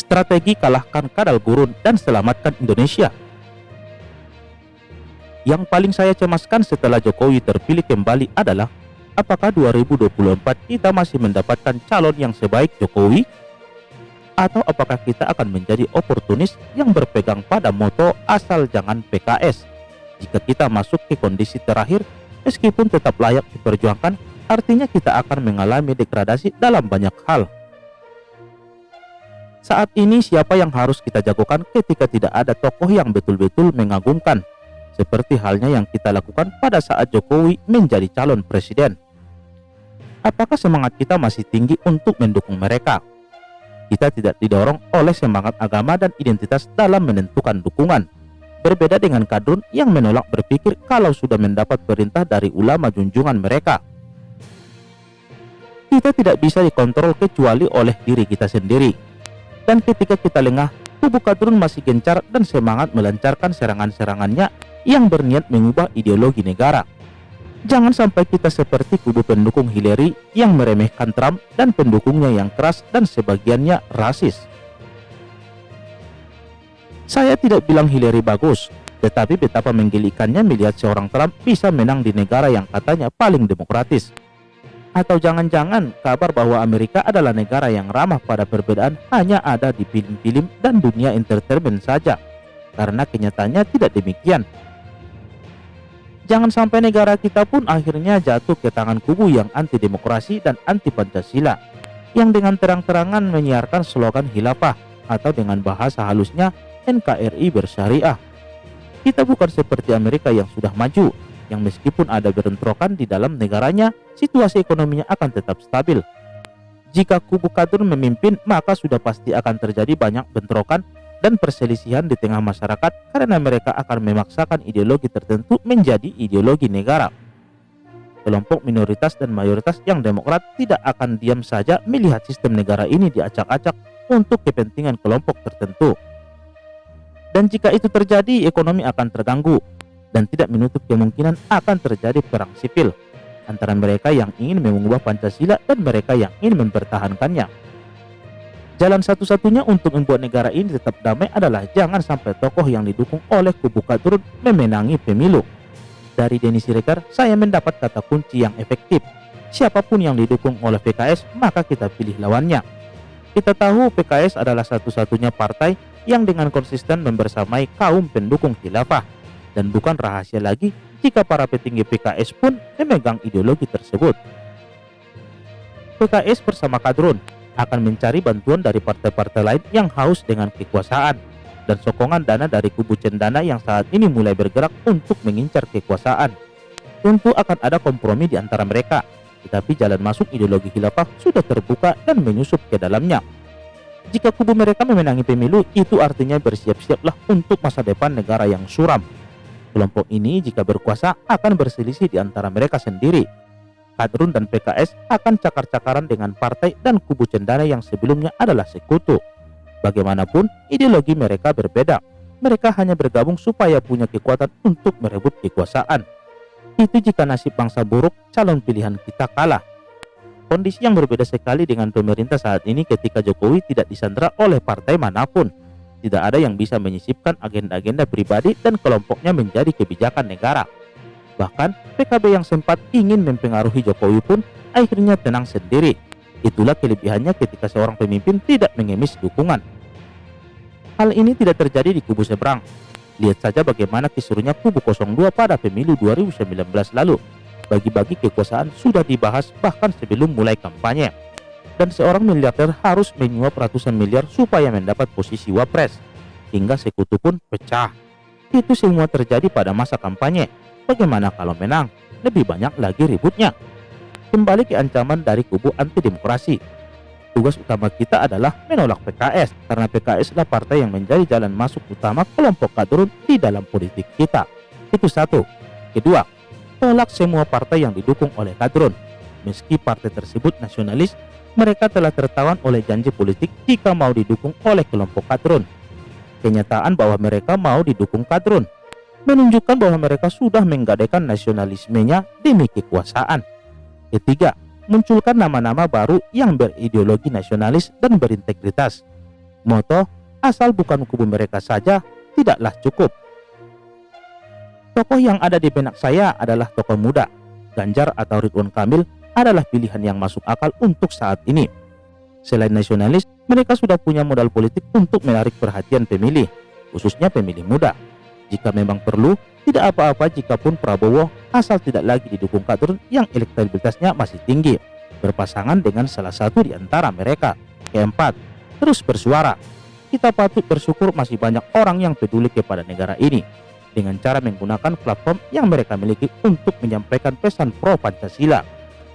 Strategi kalahkan kadal gurun dan selamatkan Indonesia. Yang paling saya cemaskan setelah Jokowi terpilih kembali adalah apakah 2024 kita masih mendapatkan calon yang sebaik Jokowi? Atau apakah kita akan menjadi oportunis yang berpegang pada moto asal jangan PKS? Jika kita masuk ke kondisi terakhir, meskipun tetap layak diperjuangkan, artinya kita akan mengalami degradasi dalam banyak hal. Saat ini siapa yang harus kita jagokan ketika tidak ada tokoh yang betul-betul mengagumkan? Seperti halnya yang kita lakukan pada saat Jokowi menjadi calon presiden. Apakah semangat kita masih tinggi untuk mendukung mereka? Kita tidak didorong oleh semangat agama dan identitas dalam menentukan dukungan. Berbeda dengan kadrun yang menolak berpikir kalau sudah mendapat perintah dari ulama junjungan mereka. Kita tidak bisa dikontrol kecuali oleh diri kita sendiri. Dan ketika kita lengah, kubu kadrun masih gencar dan semangat melancarkan serangan-serangannya yang berniat mengubah ideologi negara. Jangan sampai kita seperti kubu pendukung Hillary yang meremehkan Trump dan pendukungnya yang keras dan sebagiannya rasis. Saya tidak bilang Hillary bagus, tetapi betapa menggelikannya melihat seorang Trump bisa menang di negara yang katanya paling demokratis. Atau jangan-jangan kabar bahwa Amerika adalah negara yang ramah pada perbedaan hanya ada di film-film dan dunia entertainment saja, karena kenyataannya tidak demikian. Jangan sampai negara kita pun akhirnya jatuh ke tangan kubu yang anti demokrasi dan anti Pancasila, yang dengan terang-terangan menyiarkan slogan khilafah atau dengan bahasa halusnya NKRI bersyariah. Kita bukan seperti Amerika yang sudah maju, yang meskipun ada bentrokan di dalam negaranya, situasi ekonominya akan tetap stabil. Jika kubu kadrun memimpin, maka sudah pasti akan terjadi banyak bentrokan dan perselisihan di tengah masyarakat karena mereka akan memaksakan ideologi tertentu menjadi ideologi negara. Kelompok minoritas dan mayoritas yang demokrat tidak akan diam saja melihat sistem negara ini diacak-acak untuk kepentingan kelompok tertentu. Dan jika itu terjadi, ekonomi akan terganggu dan tidak menutup kemungkinan akan terjadi perang sipil antara mereka yang ingin mengubah Pancasila dan mereka yang ingin mempertahankannya. Jalan satu-satunya untuk membuat negara ini tetap damai adalah jangan sampai tokoh yang didukung oleh kubu kadrun memenangi pemilu. Dari Denny Siregar, saya mendapat kata kunci yang efektif. Siapapun yang didukung oleh PKS, maka kita pilih lawannya. Kita tahu PKS adalah satu-satunya partai yang dengan konsisten membersamai kaum pendukung khilafah. Dan bukan rahasia lagi jika para petinggi PKS pun memegang ideologi tersebut. PKS bersama kadrun akan mencari bantuan dari partai-partai lain yang haus dengan kekuasaan dan sokongan dana dari kubu cendana yang saat ini mulai bergerak untuk mengincar kekuasaan. Tentu akan ada kompromi di antara mereka, tetapi jalan masuk ideologi khilafah sudah terbuka dan menyusup ke dalamnya. Jika kubu mereka memenangi pemilu, itu artinya bersiap-siaplah untuk masa depan negara yang suram. Kelompok ini jika berkuasa akan berselisih di antara mereka sendiri. Kadrun dan PKS akan cakar-cakaran dengan partai dan kubu cendana yang sebelumnya adalah sekutu. Bagaimanapun, ideologi mereka berbeda. Mereka hanya bergabung supaya punya kekuatan untuk merebut kekuasaan. Itu jika nasib bangsa buruk, calon pilihan kita kalah. Kondisi yang berbeda sekali dengan pemerintah saat ini ketika Jokowi tidak disandera oleh partai manapun. Tidak ada yang bisa menyisipkan agenda-agenda pribadi dan kelompoknya menjadi kebijakan negara. Bahkan PKB yang sempat ingin mempengaruhi Jokowi pun akhirnya tenang sendiri. Itulah kelebihannya ketika seorang pemimpin tidak mengemis dukungan. Hal ini tidak terjadi di kubu seberang. Lihat saja bagaimana kisruhnya kubu 02 pada pemilu 2019 lalu. Bagi-bagi kekuasaan sudah dibahas bahkan sebelum mulai kampanye. Dan seorang miliarder harus menyuap ratusan miliar supaya mendapat posisi wapres. Hingga sekutu pun pecah. Itu semua terjadi pada masa kampanye. Bagaimana kalau menang? Lebih banyak lagi ributnya. Kembali ke ancaman dari kubu anti demokrasi. Tugas utama kita adalah menolak PKS, karena PKS adalah partai yang menjadi jalan masuk utama kelompok kadrun di dalam politik kita. Itu satu. Kedua, tolak semua partai yang didukung oleh kadrun. Meski partai tersebut nasionalis, mereka telah tertawan oleh janji politik jika mau didukung oleh kelompok kadrun. Kenyataan bahwa mereka mau didukung kadrun menunjukkan bahwa mereka sudah menggadaikan nasionalismenya demi kekuasaan. Ketiga, munculkan nama-nama baru yang berideologi nasionalis dan berintegritas. Moto "asal bukan kubu mereka saja" tidaklah cukup. Tokoh yang ada di benak saya adalah tokoh muda. Ganjar atau Ridwan Kamil adalah pilihan yang masuk akal untuk saat ini. Selain nasionalis, mereka sudah punya modal politik untuk menarik perhatian pemilih, khususnya pemilih muda. Jika memang perlu, tidak apa-apa jikapun Prabowo asal tidak lagi didukung kader yang elektabilitasnya masih tinggi, berpasangan dengan salah satu di antara mereka. Keempat, terus bersuara. Kita patut bersyukur masih banyak orang yang peduli kepada negara ini, dengan cara menggunakan platform yang mereka miliki untuk menyampaikan pesan pro Pancasila.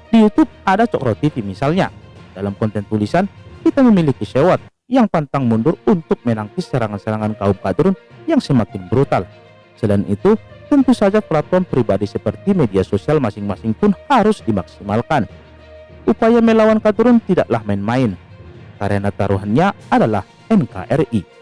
Di YouTube ada Cokro TV misalnya. Dalam konten tulisan, kita memiliki Sewot yang pantang mundur untuk menangkis serangan-serangan kaum kadrun yang semakin brutal. Selain itu, tentu saja platform pribadi seperti media sosial masing-masing pun harus dimaksimalkan. Upaya melawan kadrun tidaklah main-main, karena taruhannya adalah NKRI.